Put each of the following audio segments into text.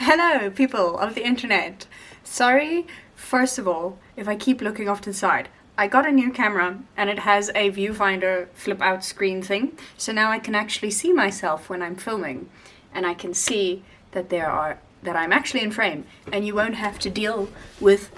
Hello, people of the internet. Sorry, first of all, if I keep looking off to the side. I got a new camera and it has a viewfinder flip out screen thing, so now I can actually see myself when I'm filming, and I can see that I'm actually in frame, and you won't have to deal with,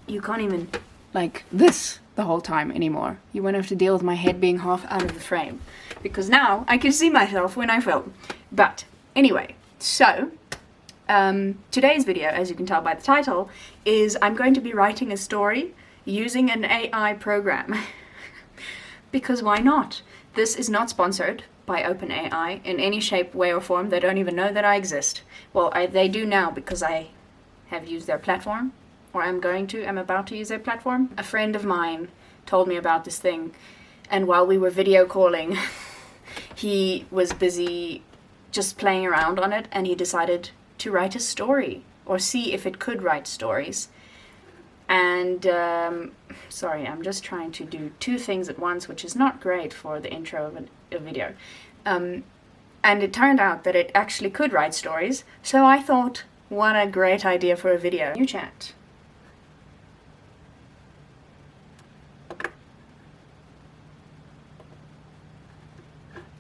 you can't even like this the whole time anymore. You won't have to deal with my head being half out of the frame, because now I can see myself when I film. But anyway, so today's video, as you can tell by the title, is I'm going to be writing a story using an AI program. Because why not? This is not sponsored by OpenAI in any shape, way or form. They don't even know that I exist. Well, they do now because I have used their platform, or I'm about to use their platform. A friend of mine told me about this thing, and while we were video calling, he was busy just playing around on it, and he decided to write a story, or see if it could write stories. And sorry, I'm just trying to do two things at once, which is not great for the intro of a video. And it turned out that it actually could write stories, so I thought, what a great idea for a video. New chat.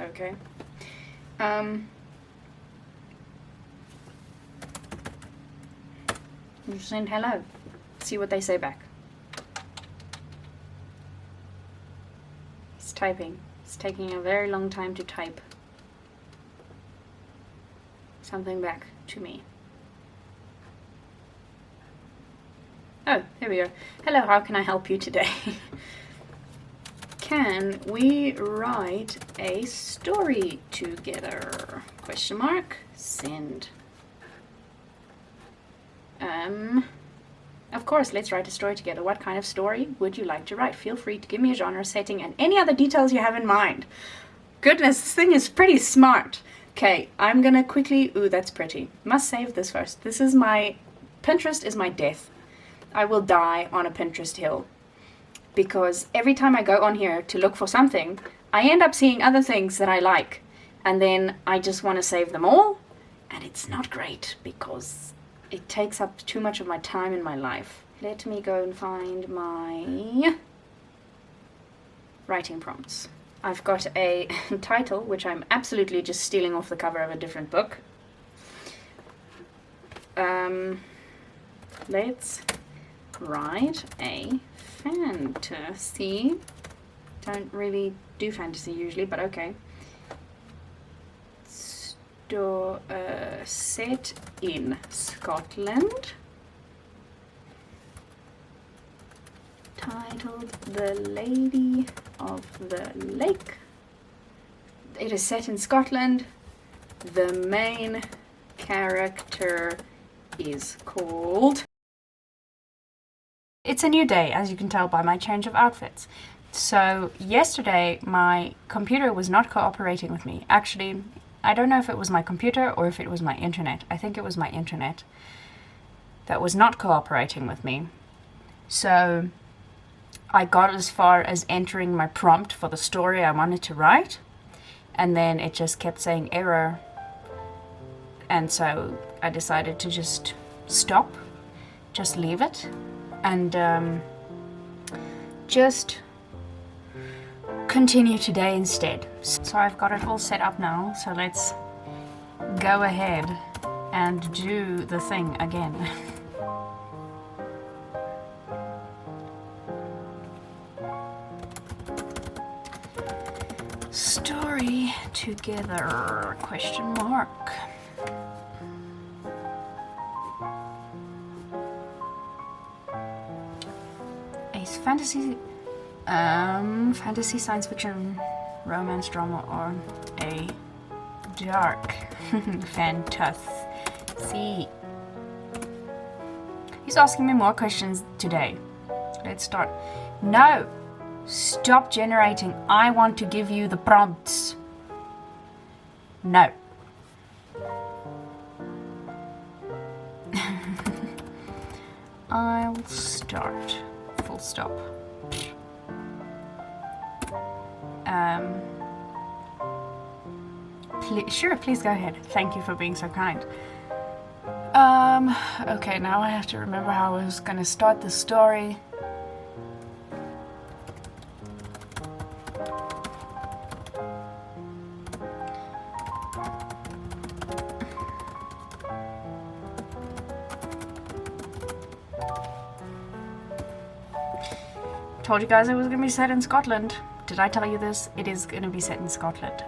Okay. Just send hello. See what they say back. It's typing. It's taking a very long time to type something back to me. Oh, here we go. Hello, how can I help you today? Can we write a story together? Question mark. Send. Of course, let's write a story together. What kind of story would you like to write? Feel free to give me a genre, setting, and any other details you have in mind. Goodness, this thing is pretty smart. Okay, I'm gonna quickly... Ooh, that's pretty. Must save this first. This is my... Pinterest is my death. I will die on a Pinterest hill. Because every time I go on here to look for something, I end up seeing other things that I like. And then I just want to save them all. And it's not great because it takes up too much of my time in my life. Let me go and find my writing prompts. I've got a title, which I'm absolutely just stealing off the cover of a different book. Let's write a fantasy. Don't really do fantasy usually, but okay. Set in Scotland. Titled The Lady of the Lake. It is set in Scotland. The main character is called... It's a new day, as you can tell by my change of outfits. So yesterday my computer was not cooperating with me. Actually, I don't know if it was my computer or if it was my internet. I think it was my internet that was not cooperating with me. So I got as far as entering my prompt for the story I wanted to write, and then it just kept saying error. And so I decided to just stop, just leave it, and just continue today instead. So I've got it all set up now, so let's go ahead and do the thing again. Story together, question mark. A fantasy, science fiction, romance, drama, or a dark fantasy. He's asking me more questions today. Let's start. No! Stop generating. I want to give you the prompts. No. I'll start. Full stop. Sure, please go ahead. Thank you for being so kind. Okay, now I have to remember how I was gonna start the story. Told you guys it was gonna be set in Scotland. Did I tell you this? It is gonna be set in Scotland.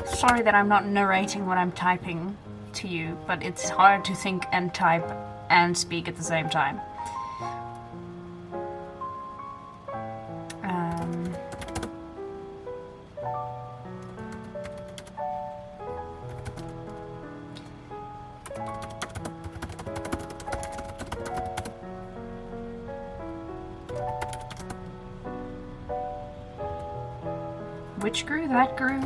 Sorry that I'm not narrating what I'm typing to you, but it's hard to think and type and speak at the same time. Which grew? That grew?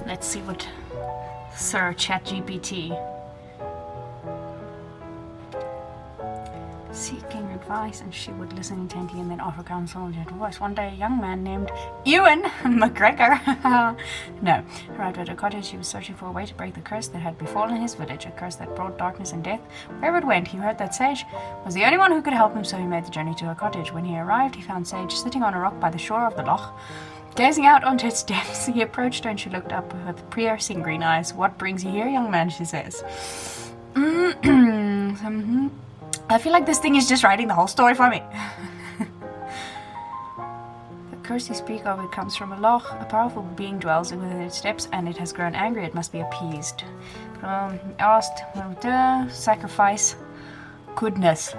Let's see what Sir ChatGPT. Seeking advice, and she would listen intently and then offer counsel in a gentle voice. One day, a young man named Ewan McGregor arrived at a cottage. He was searching for a way to break the curse that had befallen his village, a curse that brought darkness and death. Wherever it went, he heard that Sage was the only one who could help him, so he made the journey to her cottage. When he arrived, he found Sage sitting on a rock by the shore of the loch. Gazing out onto its depths, he approached her and she looked up with piercing green eyes. "What brings you here, young man?" she says. I feel like this thing is just writing the whole story for me. The curse you speak of, it comes from a loch. A powerful being dwells within its depths, and it has grown angry. It must be appeased. Asked, sacrifice, goodness.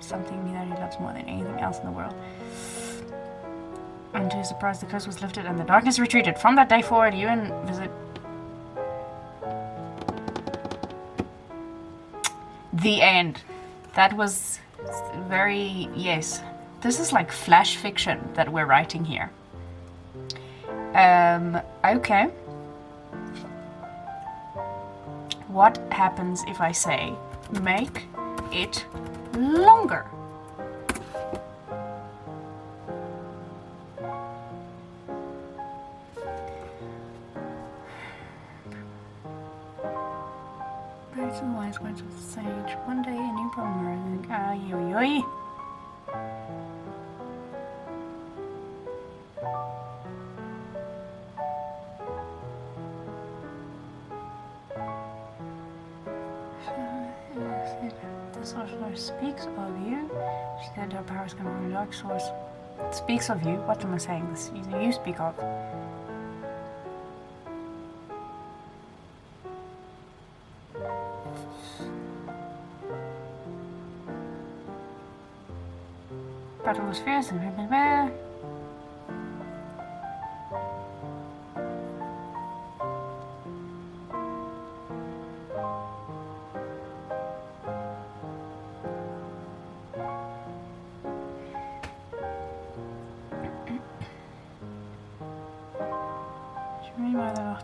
Something that he loves more than anything else in the world. And to his surprise, the curse was lifted and the darkness retreated. From that day forward, Ewan visit the end. That was very, yes. This is like flash fiction that we're writing here. Okay. What happens if I say, make it longer? Some wise words of the sage. One day a new problem arose. The sorcerer speaks of you. She said her powers come from a dark source. Speaks of you? What am I saying? This you speak of. Battle was fierce and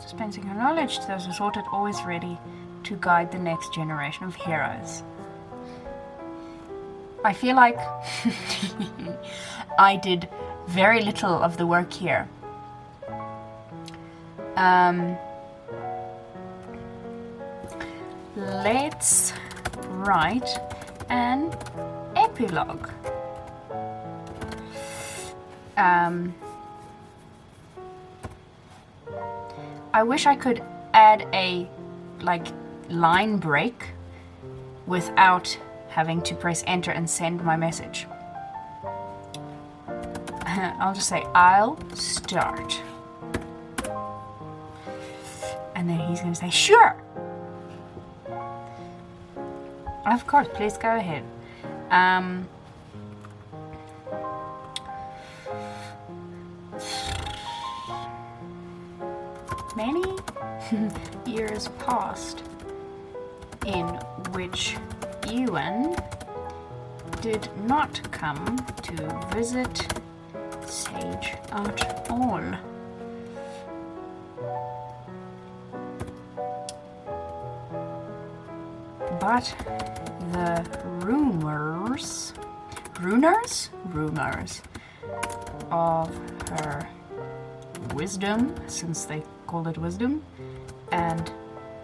dispensing her knowledge to those assorted, always ready to guide the next generation of heroes. I feel like I did very little of the work here. Let's write an epilogue. I wish I could add a line break without having to press enter and send my message. I'll just say, I'll start. And then he's going to say, sure. Of course, please go ahead. Many years passed in which Ewan did not come to visit Sage at all. But the rumors of her wisdom, since they called it wisdom, and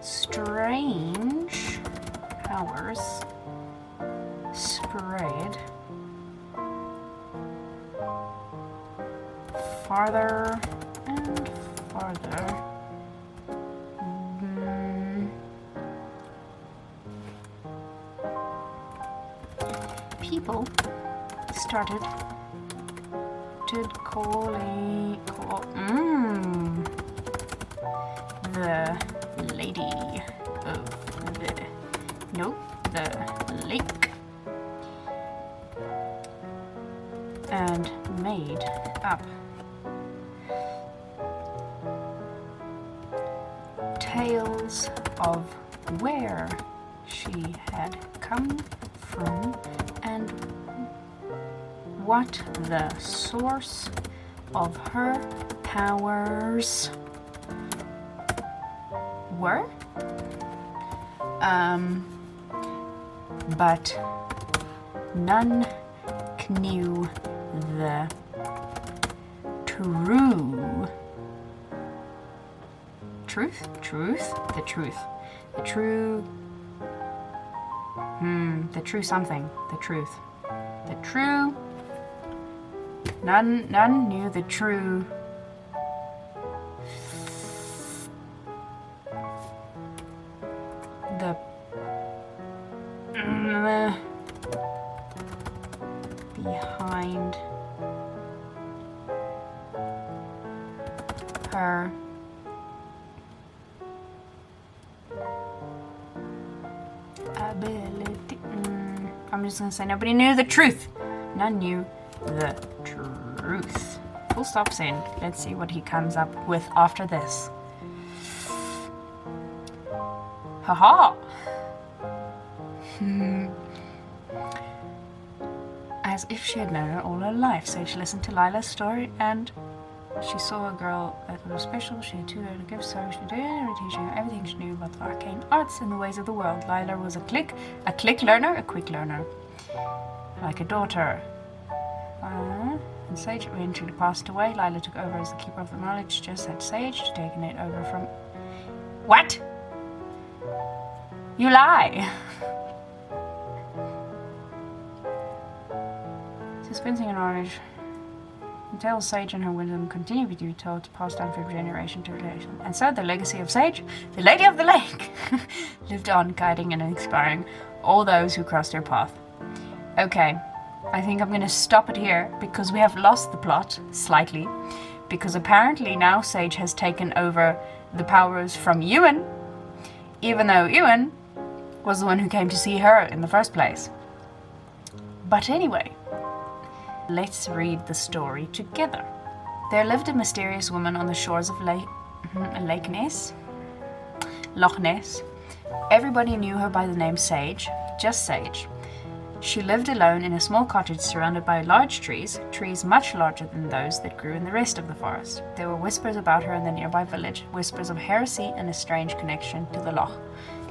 strange powers spread farther and farther. People started to call the lady of the lake, and made up tales of where she had come from and what the source of her powers were. But none knew the None knew the true behind her ability. I'm just gonna say nobody knew the truth. None knew the truth. Full stop, send. Let's see what he comes up with after this. Haha! As if she had known her all her life. So she listened to Lila's story and she saw a girl that was special. She had 2 little gifts, so she did teaching her everything she knew about the arcane arts and the ways of the world. Lila was a quick learner, like a daughter. And Sage eventually passed away. Lila took over as the keeper of the knowledge, just had Sage taken it over from... What? You lie! Dispensing knowledge. Until Sage and her wisdom continue to be told to pass down from generation to generation. And so the legacy of Sage, the Lady of the Lake, lived on, guiding and inspiring all those who crossed her path. Okay, I think I'm going to stop it here because we have lost the plot slightly. Because apparently now Sage has taken over the powers from Ewan, even though Ewan was the one who came to see her in the first place. But anyway, let's read the story together. There lived a mysterious woman on the shores of Loch Ness. Everybody knew her by the name Sage, just Sage. She lived alone in a small cottage surrounded by large trees much larger than those that grew in the rest of the forest. There were whispers about her in the nearby village, whispers of heresy and a strange connection to the loch.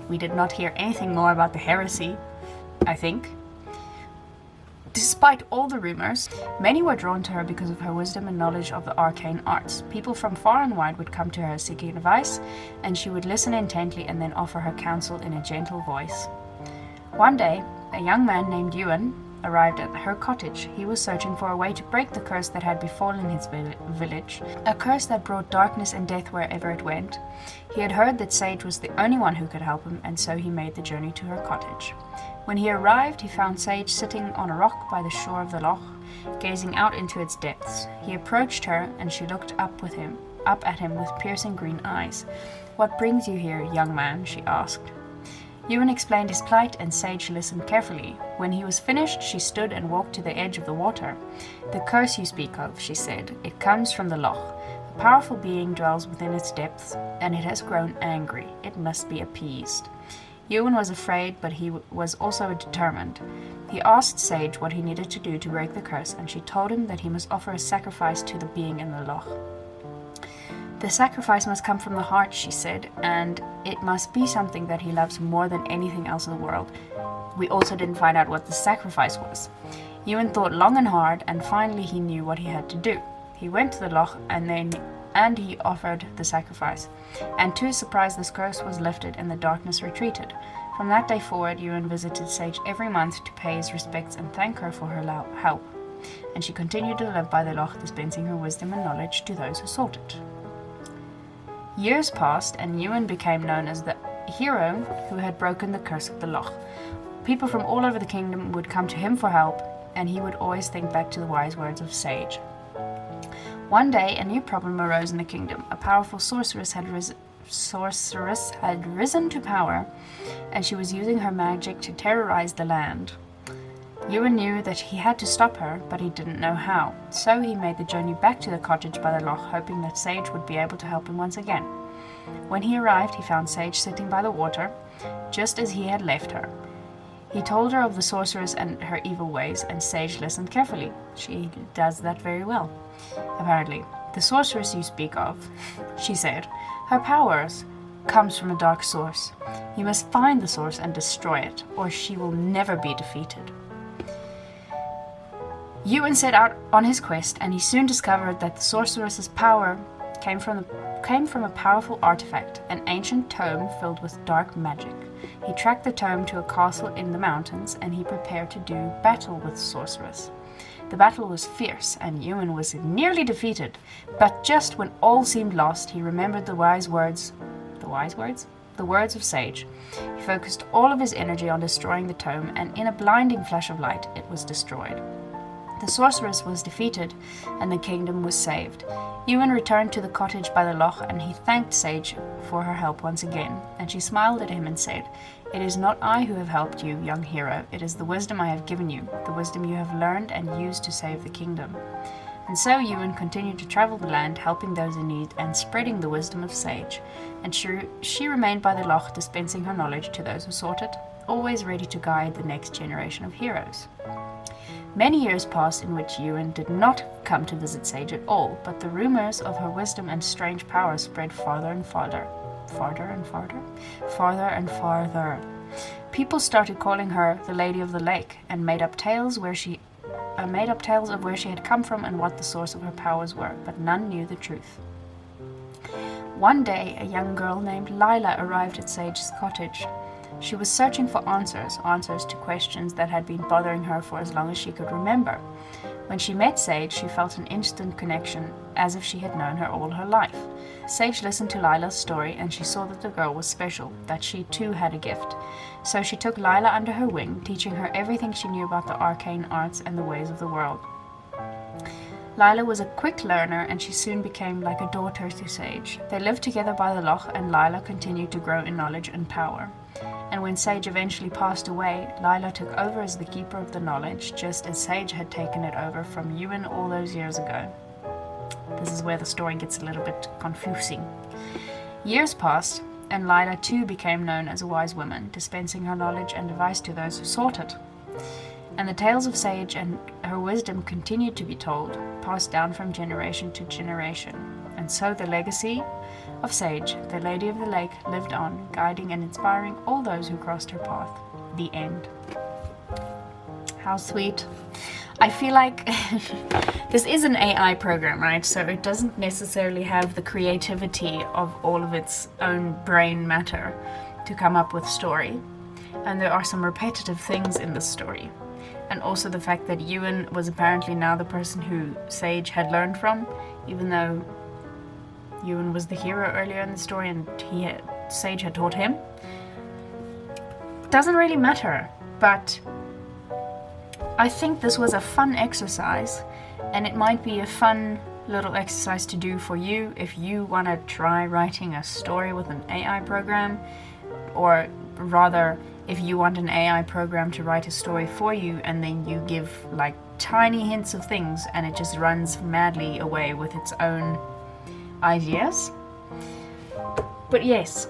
We did not hear anything more about the heresy, I think. Despite all the rumors, many were drawn to her because of her wisdom and knowledge of the arcane arts. People from far and wide would come to her seeking advice, and she would listen intently and then offer her counsel in a gentle voice. One day, a young man named Ewan arrived at her cottage. He was searching for a way to break the curse that had befallen his village, a curse that brought darkness and death wherever it went. He had heard that Sage was the only one who could help him, and so he made the journey to her cottage. When he arrived, he found Sage sitting on a rock by the shore of the loch, gazing out into its depths. He approached her, and she looked up at him with piercing green eyes. "What brings you here, young man?" she asked. Ewan explained his plight, and Sage listened carefully. When he was finished, she stood and walked to the edge of the water. "The curse you speak of," she said, "it comes from the loch. A powerful being dwells within its depths, and it has grown angry. It must be appeased." Ewan was afraid, but he was also determined. He asked Sage what he needed to do to break the curse, and she told him that he must offer a sacrifice to the being in the loch. "The sacrifice must come from the heart," she said, "and it must be something that he loves more than anything else in the world." We also didn't find out what the sacrifice was. Ewan thought long and hard, and finally he knew what he had to do. He went to the loch and he offered the sacrifice. And to his surprise, this curse was lifted and the darkness retreated. From that day forward, Ewan visited Sage every month to pay his respects and thank her for her help. And she continued to live by the loch, dispensing her wisdom and knowledge to those who sought it. Years passed, and Ewan became known as the hero who had broken the curse of the loch. People from all over the kingdom would come to him for help, and he would always think back to the wise words of Sage. One day, a new problem arose in the kingdom. A powerful sorceress had risen to power, and she was using her magic to terrorize the land. Ewan knew that he had to stop her, but he didn't know how. So he made the journey back to the cottage by the loch, hoping that Sage would be able to help him once again. When he arrived, he found Sage sitting by the water, just as he had left her. He told her of the sorceress and her evil ways, and Sage listened carefully. She does that very well, apparently. "The sorceress you speak of," she said, "her powers comes from a dark source. You must find the source and destroy it, or she will never be defeated." Ewan set out on his quest, and he soon discovered that the sorceress's power came from a powerful artifact, an ancient tome filled with dark magic. He tracked the tome to a castle in the mountains, and he prepared to do battle with the sorceress. The battle was fierce, and Ewan was nearly defeated, but just when all seemed lost, he remembered the words of Sage. He focused all of his energy on destroying the tome, and in a blinding flash of light, it was destroyed. The sorceress was defeated, and the kingdom was saved. Ewan returned to the cottage by the loch, and he thanked Sage for her help once again, and she smiled at him and said, "It is not I who have helped you, young hero. It is the wisdom I have given you, the wisdom you have learned and used to save the kingdom." And so Ewan continued to travel the land, helping those in need and spreading the wisdom of Sage. And she remained by the loch, dispensing her knowledge to those who sought it, always ready to guide the next generation of heroes. Many years passed in which Ewan did not come to visit Sage at all, but the rumors of her wisdom and strange powers spread farther and farther. People started calling her the Lady of the Lake, and made up tales of where she had come from and what the source of her powers were, but none knew the truth. One day, a young girl named Lila arrived at Sage's cottage. She was searching for answers to questions that had been bothering her for as long as she could remember. When she met Sage, she felt an instant connection, as if she had known her all her life. Sage listened to Lila's story, and she saw that the girl was special, that she too had a gift. So she took Lila under her wing, teaching her everything she knew about the arcane arts and the ways of the world. Lila was a quick learner, and she soon became like a daughter to Sage. They lived together by the loch, and Lila continued to grow in knowledge and power. And when Sage eventually passed away, Lila took over as the keeper of the knowledge, just as Sage had taken it over from Ewan all those years ago. This is where the story gets a little bit confusing. Years passed, and Lila too became known as a wise woman, dispensing her knowledge and advice to those who sought it. And the tales of Sage and her wisdom continued to be told, passed down from generation to generation. And so the legacy of Sage, the Lady of the Lake, lived on, guiding and inspiring all those who crossed her path. The end. How sweet. I feel like this is an AI program, right? So it doesn't necessarily have the creativity of all of its own brain matter to come up with story. And there are some repetitive things in the story. And also the fact that Ewan was apparently now the person who Sage had learned from, even though Ewan was the hero earlier in the story and Sage had taught him. Doesn't really matter, but I think this was a fun exercise, and it might be a fun little exercise to do for you if you want to try writing a story with an AI program, or rather if you want an AI program to write a story for you and then you give like tiny hints of things and it just runs madly away with its own ideas. But yes,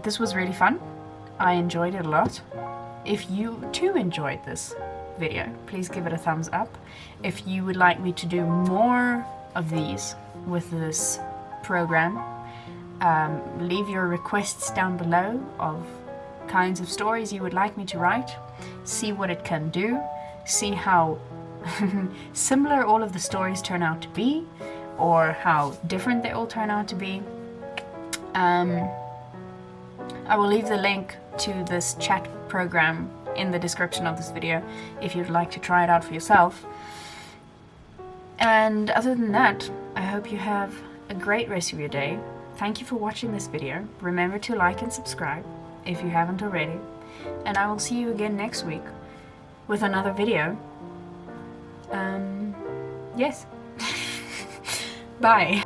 this was really fun. I enjoyed it a lot. If you too enjoyed this video, please give it a thumbs up. If you would like me to do more of these with this program, leave your requests down below of kinds of stories you would like me to write. See what it can do, see how similar all of the stories turn out to be, or how different they all turn out to be. I will leave the link to this chat program in the description of this video if you'd like to try it out for yourself. And other than that, I hope you have a great rest of your day. Thank you for watching this video. Remember to like and subscribe if you haven't already. And I will see you again next week with another video. Yes. Bye.